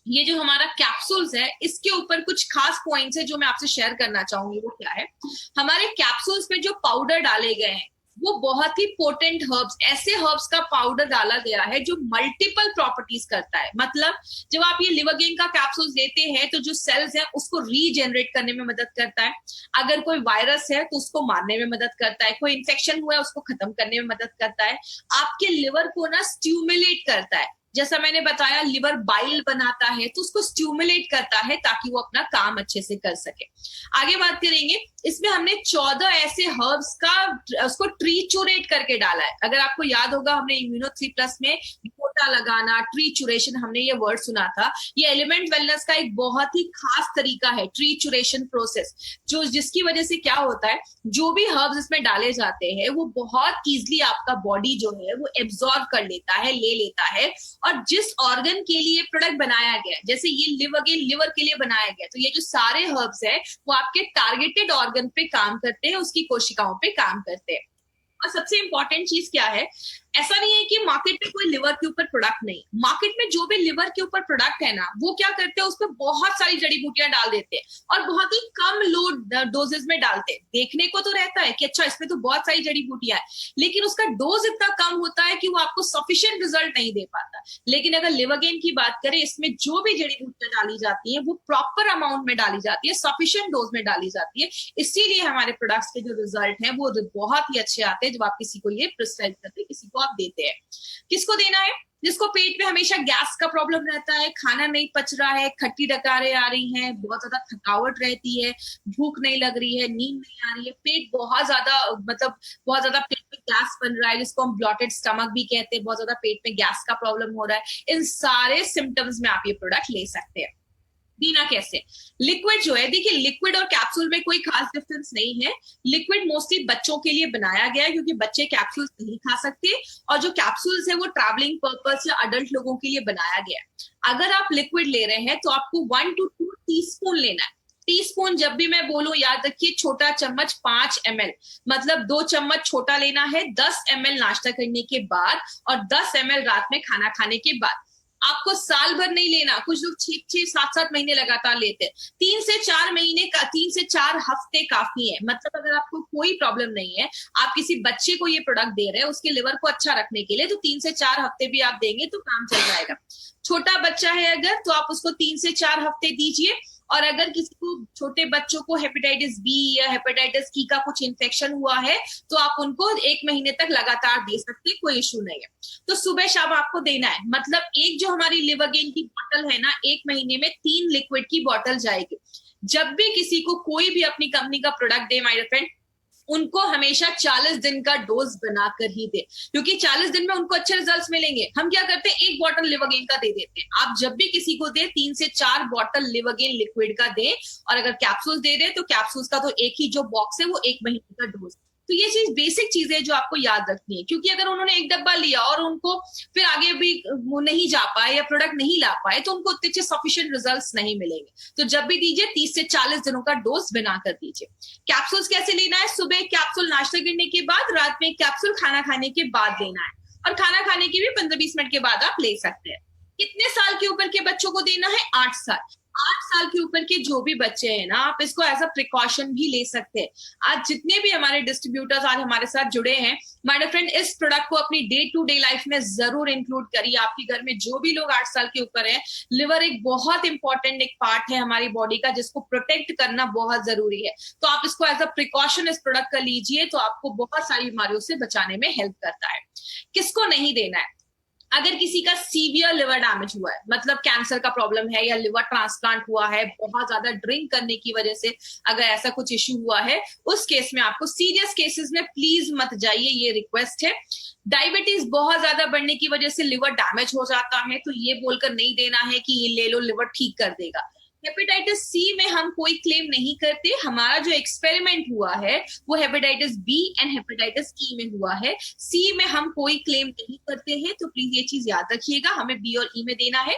ये जो हमारा कैप्सूल्स है, इसके ऊपर कुछ खास पॉइंट्स है जो मैं आपसे शेयर करना चाहूंगी। वो क्या है, हमारे कैप्सूल्स में जो पाउडर डाले गए हैं वो बहुत ही पोटेंट हर्ब्स, ऐसे हर्ब्स का पाउडर डाला गया है जो मल्टीपल प्रॉपर्टीज करता है। मतलब जब आप ये लिवर गेन का कैप्सूल्स लेते हैं तो जो सेल्स हैं उसको रीजेनरेट करने में मदद करता है, अगर कोई वायरस है तो उसको मारने में मदद करता है, कोई इन्फेक्शन हुआ है उसको खत्म करने में मदद करता है, आपके लिवर को ना स्टिमुलेट करता है। जैसा मैंने बताया लिवर बाइल बनाता है तो उसको स्टिमुलेट करता है ताकि वो अपना काम अच्छे से कर सके। आगे बात करेंगे, इसमें हमने 14 ऐसे हर्ब्स का उसको ट्रीचुरेट करके डाला है। अगर आपको याद होगा हमने इम्यूनो 3+ में पोटा लगाना, ट्रीचुरेशन, हमने ये वर्ड सुना था। ये एलिमेंट वेलनेस का एक बहुत ही खास तरीका है, ट्रीचुरेशन प्रोसेस, जो जिसकी वजह से क्या होता है, जो भी हर्ब्स इसमें डाले जाते हैं वो बहुत ईजिली आपका बॉडी जो है वो एब्जॉर्ब कर लेता है, ले लेता है। और जिस ऑर्गन के लिए प्रोडक्ट बनाया गया, जैसे ये लिवर के लिए बनाया गया, तो ये जो सारे हर्ब्स है वो आपके टारगेटेड ऑर्गन पे काम करते हैं, उसकी कोशिकाओं पे काम करते हैं। और सबसे इंपॉर्टेंट चीज क्या है, ऐसा नहीं है कि मार्केट में कोई लिवर के ऊपर प्रोडक्ट नहीं, मार्केट में जो भी लिवर के ऊपर प्रोडक्ट है ना, वो क्या करते हैं, उसमें बहुत सारी जड़ी बूटियां डाल देते हैं और बहुत ही कम लो डोजेस में डालते हैं। देखने को तो रहता है कि अच्छा इसमें तो बहुत सारी जड़ी बूटियां है, लेकिन उसका डोज इतना कम होता है कि वो आपको सफिशिएंट रिजल्ट नहीं दे पाता। लेकिन अगर लिवर गेन की बात करें, इसमें जो भी जड़ी बूटियां डाली जाती है वो प्रॉपर अमाउंट में डाली जाती है, सफिशिएंट डोज में डाली जाती है। इसीलिए हमारे प्रोडक्ट्स के जो रिजल्ट है वो बहुत ही अच्छे आते हैं जब आप किसी को ये प्रिस्क्राइब करते हैं, किसी को आप देते हैं। किसको देना है? जिसको पेट में हमेशा गैस का प्रॉब्लम रहता है, खाना नहीं पच रहा है, खट्टी डकारें आ रही हैं, बहुत ज्यादा थकावट रहती है, भूख नहीं लग रही है, नींद नहीं आ रही है, पेट बहुत ज्यादा, मतलब बहुत ज्यादा पेट में गैस बन रहा है, जिसको हम ब्लॉटेड स्टमक भी कहते हैं, बहुत ज्यादा पेट में गैस का प्रॉब्लम हो रहा है, इन सारे सिम्टम्स में आप ये प्रोडक्ट ले सकते हैं। देना कैसे? लिक्विड जो है, देखिए लिक्विड और कैप्सूल में कोई खास डिफरेंस नहीं है। लिक्विड मोस्टली बच्चों के लिए बनाया गया है क्योंकि बच्चे कैप्सूल्स नहीं खा सकते, और जो कैप्सूल्स है वो ट्रैवलिंग पर्पस या अडल्ट लोगों के लिए बनाया गया है। अगर आप लिक्विड ले रहे हैं तो आपको 1 to 2 टीस्पून लेना है। टीस्पून जब भी मैं बोलूं याद रखिए, छोटा चम्मच 5 ml, मतलब 2 चम्मच छोटा लेना है, 10 ml नाश्ता करने के बाद और 10 ml रात में खाना खाने के बाद। आपको साल भर नहीं लेना, कुछ लोग 6-7 महीने लगातार लेते हैं। 3 से 4 हफ्ते काफी है। मतलब अगर आपको कोई प्रॉब्लम नहीं है, आप किसी बच्चे को ये प्रोडक्ट दे रहे हैं उसके लिवर को अच्छा रखने के लिए, तो 3 से 4 हफ्ते भी आप देंगे तो काम चल जाएगा। छोटा बच्चा है अगर, तो आप उसको 3 से 4 हफ्ते दीजिए। और अगर किसी को, छोटे बच्चों को हेपेटाइटिस बी या हेपेटाइटिस ई का कुछ इन्फेक्शन हुआ है तो आप उनको 1 महीने तक लगातार दे सकते हैं, कोई इश्यू नहीं है। तो सुबह शाम आपको देना है। मतलब एक जो हमारी लिवर गेन की बॉटल है ना, 1 महीने में 3 लिक्विड की बॉटल जाएगी। जब भी किसी को कोई भी अपनी कंपनी का प्रोडक्ट दे माय फ्रेंड, उनको हमेशा 40 दिन का डोज बनाकर ही दे, क्योंकि 40 दिन में उनको अच्छे रिजल्ट्स मिलेंगे। हम क्या करते हैं, 1 बॉटल लिवर गेन का दे देते हैं। आप जब भी किसी को दे, 3 से 4 बॉटल लिवर गेन लिक्विड का दे। और अगर कैप्सूल्स दे रहे हैं तो कैप्सूल्स का तो एक ही जो बॉक्स है वो 1 महीने का डोज। तो ये चीज बेसिक चीजें जो आपको याद रखनी है, क्योंकि अगर उन्होंने 1 डब्बा लिया और उनको फिर आगे भी वो नहीं जा पाए या प्रोडक्ट नहीं ला पाए तो उनको उतने अच्छे सफिशिएंट रिजल्ट्स नहीं मिलेंगे। तो जब भी दीजिए 30 से 40 दिनों का डोज बनाकर दीजिए। कैप्सूल्स कैसे लेना है? सुबह कैप्सूल नाश्ता करने के बाद, रात में कैप्सूल खाना खाने के बाद लेना है, और खाना खाने के भी 15-20 मिनट के बाद आप ले सकते हैं। कितने साल के ऊपर के बच्चों को देना है? 8 साल। 8 साल के ऊपर के जो भी बच्चे हैं ना, आप इसको एज अ प्रिकॉशन भी ले सकते हैं। आज जितने भी हमारे डिस्ट्रीब्यूटर्स आज हमारे साथ जुड़े हैं, माय फ्रेंड, इस प्रोडक्ट को अपनी डे टू डे लाइफ में जरूर इंक्लूड करिए। आपके घर में जो भी लोग 8 साल के ऊपर है, लिवर एक बहुत इंपॉर्टेंट एक पार्ट है हमारी बॉडी का, जिसको प्रोटेक्ट करना बहुत जरूरी है। तो आप इसको एज अ प्रिकॉशन इस प्रोडक्ट का लीजिए, तो आपको बहुत सारी बीमारियों से बचाने में हेल्प करता है। किसको नहीं देना है? अगर किसी का सीवियर लिवर डैमेज हुआ है, मतलब कैंसर का प्रॉब्लम है या लिवर ट्रांसप्लांट हुआ है, बहुत ज्यादा ड्रिंक करने की वजह से अगर ऐसा कुछ इश्यू हुआ है, उस केस में आपको, सीरियस केसेस में प्लीज मत जाइए, ये रिक्वेस्ट है। डायबिटीज बहुत ज्यादा बढ़ने की वजह से लिवर डैमेज हो जाता है, तो ये बोलकर नहीं देना है कि ये ले लो लिवर ठीक कर देगा। हेपेटाइटिस सी में हम कोई क्लेम नहीं करते, हमारा जो एक्सपेरिमेंट हुआ है वो hepatitis B and hepatitis E में हुआ है, सी में हम कोई क्लेम नहीं करते हैं, तो प्लीज ये चीज याद रखिएगा, हमें बी और ई में देना है।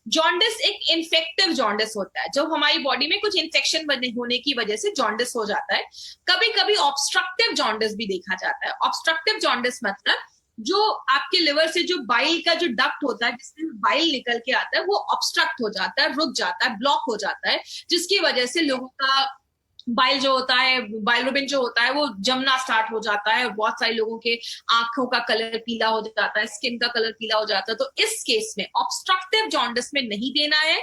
जॉन्डिस एक इन्फेक्टिव जॉन्डिस होता है, जब हमारी बॉडी में कुछ इन्फेक्शन होने की वजह से जॉन्डिस हो जाता है। कभी कभी ऑब्स्ट्रक्टिव जॉन्डिस भी देखा जाता है। ऑब्स्ट्रक्टिव जॉन्डिस मतलब जो आपके लिवर से जो बाइल का जो डक्ट होता है, जिसमें बाइल निकल के आता है, वो ऑब्स्ट्रक्ट हो जाता है, रुक जाता है, ब्लॉक हो जाता है, जिसकी वजह से लोगों का बाइल जो होता है, बाइलोबिन जो होता है, वो जमना स्टार्ट हो जाता है, और बहुत सारे लोगों के आंखों का कलर पीला हो जाता है, स्किन का कलर पीला हो जाता है। तो इस केस में ऑब्स्ट्रक्टिव जॉन्डिस में नहीं देना है,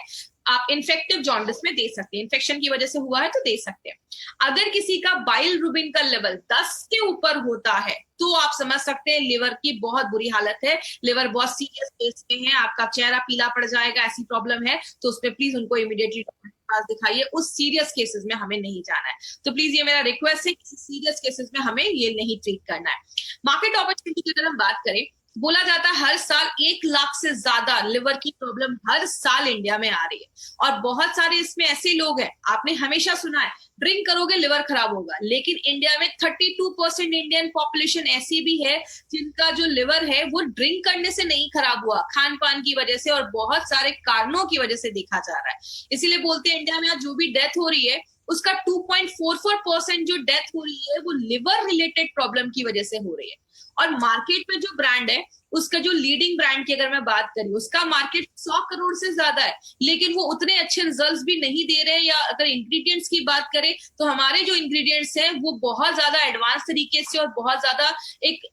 आप इन्फेक्टिव जॉन्डिस में दे सकते हैं, इन्फेक्शन की वजह से हुआ है तो दे सकते हैं। अगर किसी का बाइल रुबिन का लेवल 10 के ऊपर होता है तो आप समझ सकते हैं लिवर की बहुत बुरी हालत है, लिवर बहुत सीरियस केस में है, आपका चेहरा पीला पड़ जाएगा, ऐसी प्रॉब्लम है, तो उसमें प्लीज उनको इमीडिएटली डॉक्टर के पास दिखाइए। उस सीरियस केसेस में हमें नहीं जाना है, तो प्लीज ये मेरा रिक्वेस्ट है, किसी सीरियस केसेस में हमें ये नहीं ट्रीट करना है। मार्केट अपॉर्चुनिटी की अगर हम बात करें, बोला जाता है हर साल 1 लाख से ज्यादा लिवर की प्रॉब्लम हर साल इंडिया में आ रही है, और बहुत सारे इसमें ऐसे लोग हैं, आपने हमेशा सुना है ड्रिंक करोगे लिवर खराब होगा, लेकिन इंडिया में 32% इंडियन पॉपुलेशन ऐसी भी है जिनका जो लिवर है वो ड्रिंक करने से नहीं खराब हुआ, खान पान की वजह से और बहुत सारे कारणों की वजह से देखा जा रहा है। इसीलिए बोलते हैं इंडिया में आज जो भी डेथ हो रही है उसका 2.44% जो डेथ हो रही है वो लिवर रिलेटेड प्रॉब्लम की वजह से हो रही है। और मार्केट में जो ब्रांड है, उसका जो लीडिंग ब्रांड की अगर मैं बात करूं, उसका मार्केट 100 करोड़ से ज्यादा है, लेकिन वो उतने अच्छे रिजल्ट्स भी नहीं दे रहे। या अगर इंग्रेडिएंट्स की बात करें तो हमारे जो इंग्रेडिएंट्स हैं वो बहुत ज्यादा एडवांस तरीके से और बहुत ज्यादा एक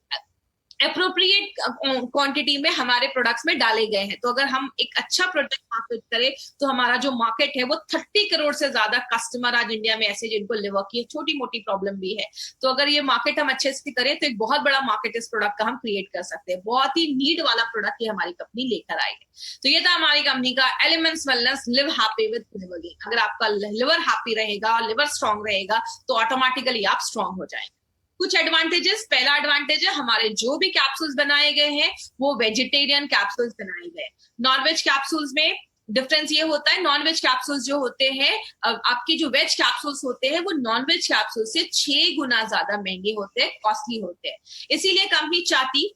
अप्रोप्रिएट क्वांटिटी में हमारे प्रोडक्ट्स में डाले गए हैं। तो अगर हम एक अच्छा प्रोडक्ट मार्केट करें तो हमारा जो मार्केट है वो 30 करोड़ से ज्यादा कस्टमर आज इंडिया में ऐसे जिनको लिवर की छोटी मोटी प्रॉब्लम भी है। तो अगर ये मार्केट हम अच्छे से करें तो एक बहुत बड़ा मार्केट इस प्रोडक्ट का हम क्रिएट कर सकते हैं। बहुत ही नीड वाला प्रोडक्ट ये हमारी कंपनी लेकर आई है। तो ये था हमारी कंपनी का elements wellness live happy with liver gain. अगर आपका लिवर हैप्पी रहेगा, लिवर स्ट्रांग रहेगा, तो ऑटोमेटिकली आप स्ट्रांग हो जाएंगे। कुछ एडवांटेजेस, पहला एडवांटेज है हमारे जो भी कैप्सूल्स बनाए गए हैं वो वेजिटेरियन कैप्सूल्स बनाए गए। नॉनवेज कैप्सूल्स में डिफरेंस ये होता है, नॉनवेज कैप्सूल्स जो होते हैं, आपके जो वेज कैप्सूल्स होते हैं वो नॉनवेज कैप्सूल से 6 गुना ज्यादा महंगे होते हैं, कॉस्टली होते हैं। इसीलिए कंपनी चाहती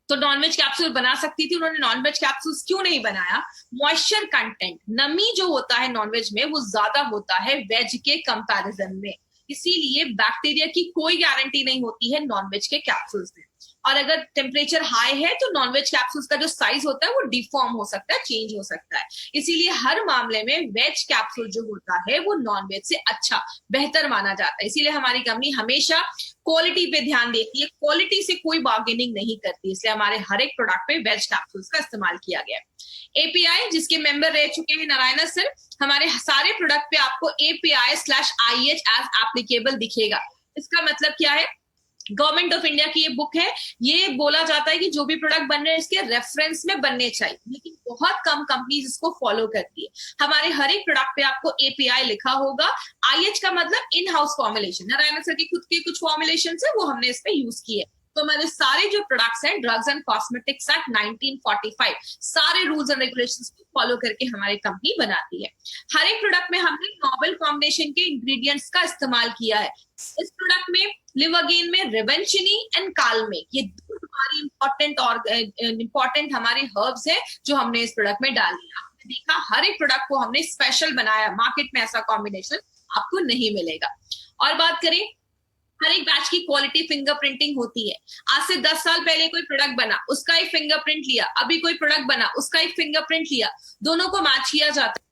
तो नॉनवेज कैप्सूल बना सकती थी, उन्होंने नॉनवेज कैप्सूल्स क्यों नहीं बनाया? मॉइस्चर कंटेंट, नमी जो होता है नॉनवेज में वो ज्यादा होता है वेज के कंपैरिजन में, इसीलिए बैक्टीरिया की कोई गारंटी नहीं होती है नॉनवेज के कैप्सूल्स में। और अगर टेम्परेचर हाई है तो नॉनवेज कैप्सूल्स का जो साइज होता है वो डिफॉर्म हो सकता है, चेंज हो सकता है। इसीलिए हर मामले में वेज कैप्सूल जो होता है वो नॉनवेज से अच्छा, बेहतर माना जाता है। इसीलिए हमारी कंपनी हमेशा क्वालिटी पे ध्यान देती है, क्वालिटी से कोई बार्गेनिंग नहीं करती, इसलिए हमारे हर एक प्रोडक्ट पे वेज कैप्सूल्स का इस्तेमाल किया गया है। एपीआई जिसके मेंबर रह चुके हैं नारायण सर, हमारे सारे प्रोडक्ट पे आपको API/IH एज एप्लीकेबल दिखेगा। इसका मतलब क्या है? गवर्नमेंट ऑफ इंडिया की ये बुक है, ये बोला जाता है कि जो भी प्रोडक्ट बन रहे हैं इसके रेफरेंस में बनने चाहिए, लेकिन बहुत कम कंपनीज इसको फॉलो करती है। हमारे हर एक प्रोडक्ट पे आपको API लिखा होगा। IH का मतलब in house formulation, Narayan sir के खुद के कुछ फॉर्मुलेशन है वो हमने इस पे यूज किए। तो हमारे सारे जो प्रोडक्ट्स हैं ड्रग्स एंड कॉस्मेटिक्स एक्ट 1945 सारे रूल्स एंड रेगुलेशंस को फॉलो करके हमारी कंपनी बनाती है। हर एक प्रोडक्ट में हमने नोवेल कॉम्बिनेशन के इंग्रेडिएंट्स का इस्तेमाल किया है। इस प्रोडक्ट में लिवरगेन में रेवेंशिनी एंड कालमेक, ये दो हमारी इंपॉर्टेंट हमारी हर्ब्स है जो हमने इस प्रोडक्ट में डाल दिया। आपने देखा हर एक प्रोडक्ट को हमने स्पेशल बनाया, मार्केट में ऐसा कॉम्बिनेशन आपको नहीं मिलेगा। और बात करें, हर एक बैच की क्वालिटी फिंगरप्रिंटिंग होती है। आज से 10 साल पहले कोई प्रोडक्ट बना, उसका एक फिंगरप्रिंट लिया, अभी कोई प्रोडक्ट बना, उसका एक फिंगरप्रिंट लिया, दोनों को मैच किया जाता है।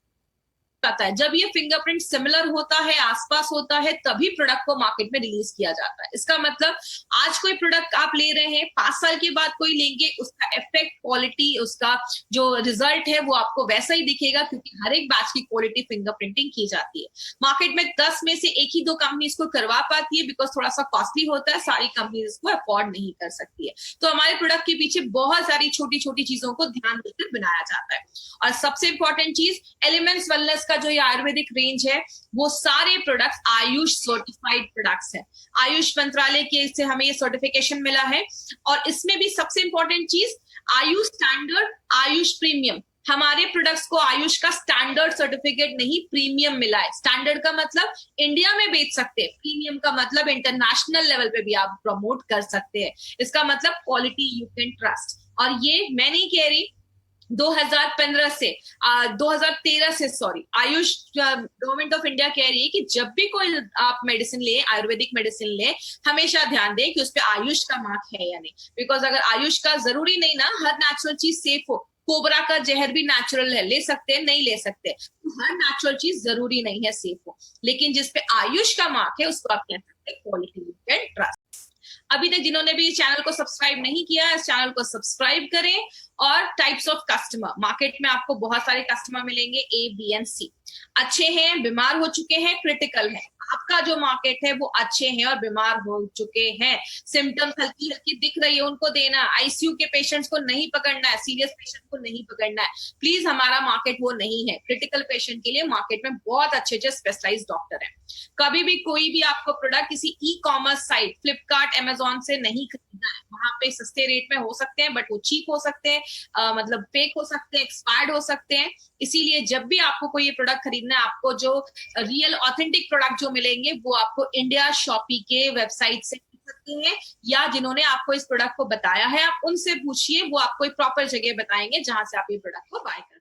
आता है। जब ये फिंगरप्रिंट सिमिलर होता है, आसपास होता है, तभी प्रोडक्ट को मार्केट में रिलीज किया जाता है। इसका मतलब आज कोई प्रोडक्ट आप ले रहे हैं, 5 साल के बाद कोई लेंगे, उसका इफेक्ट, क्वालिटी, उसका जो रिजल्ट है वो आपको वैसा ही दिखेगा, क्योंकि हर एक बैच की क्वालिटी फिंगरप्रिंटिंग की जाती है। मार्केट में 10 में से 1 ही 2 कंपनी इसको करवा पाती है, बिकॉज थोड़ा सा कॉस्टली होता है, सारी कंपनी इसको अफोर्ड नहीं कर सकती है। तो हमारे प्रोडक्ट के पीछे बहुत सारी छोटी छोटी चीजों को ध्यान देकर बनाया जाता है। और सबसे इंपॉर्टेंट चीज, एलिमेंट्स वेलनेस का जो ये आयुर्वेदिक रेंज है, वो सारे प्रोडक्ट्स आयुष सर्टिफाइड प्रोडक्ट्स हैं। आयुष मंत्रालय के से हमें ये सर्टिफिकेशन मिला है। और इसमें भी सबसे इंपॉर्टेंट चीज, आयुष स्टैंडर्ड, आयुष प्रीमियम। हमारे प्रोडक्ट्स को आयुष का स्टैंडर्ड सर्टिफिकेट नहीं, प्रीमियम मिला है। स्टैंडर्ड का मतलब इंडिया में बेच सकते हैं, प्रीमियम का मतलब इंटरनेशनल लेवल पे भी आप प्रमोट कर सकते हैं। इसका मतलब क्वालिटी यू कैन ट्रस्ट। और ये मैं नहीं कह रही, 2015 से 2013 से sorry, Ayush government of India कह रही है कि जब भी कोई आप मेडिसिन ले, आयुर्वेदिक मेडिसिन ले, हमेशा ध्यान दें कि उस पे आयुष का मार्क है या नहीं। बिकॉज अगर आयुष का, जरूरी नहीं ना हर नेचुरल चीज सेफ हो। कोबरा का जहर भी नेचुरल है, ले सकते हैं, नहीं ले सकते। तो हर नेचुरल चीज जरूरी नहीं है सेफ हो, लेकिन जिसपे आयुष का मार्क है उसको आप कह सकते हैं क्वालिटी यू कैन ट्रस्ट। अभी तक जिन्होंने भी चैनल को सब्सक्राइब नहीं किया है, इस चैनल को सब्सक्राइब करें। और टाइप्स ऑफ कस्टमर, मार्केट में आपको बहुत सारे कस्टमर मिलेंगे, ए, बी एंड सी। अच्छे हैं, बीमार हो चुके हैं, क्रिटिकल है। आपका जो मार्केट है वो अच्छे हैं और बीमार हो चुके हैं, सिम्टम्स हल्की हल्की दिख रही है, उनको देना। आईसीयू के पेशेंट्स को नहीं पकड़ना है, सीरियस पेशेंट को नहीं पकड़ना है। प्लीज, हमारा मार्केट वो नहीं है। क्रिटिकल पेशेंट के लिए मार्केट में बहुत अच्छे अच्छे स्पेशलाइज्ड डॉक्टर है। कभी भी कोई भी आपको प्रोडक्ट किसी e commerce site, Flipkart, Amazon से नहीं खरीदना है। वहां पे सस्ते रेट में हो सकते हैं, बट वो चीप हो सकते हैं, मतलब फेक हो सकते हैं, एक्सपायर्ड हो सकते हैं। इसीलिए जब भी आपको कोई ये प्रोडक्ट खरीदना है, आपको जो रियल ऑथेंटिक प्रोडक्ट जो मिलेंगे वो आपको इंडिया शॉपी के वेबसाइट से मिल सकते हैं, या जिन्होंने आपको इस प्रोडक्ट को बताया है आप उनसे पूछिए, वो आपको एक प्रॉपर जगह बताएंगे जहां से आप ये प्रोडक्ट को बाय कर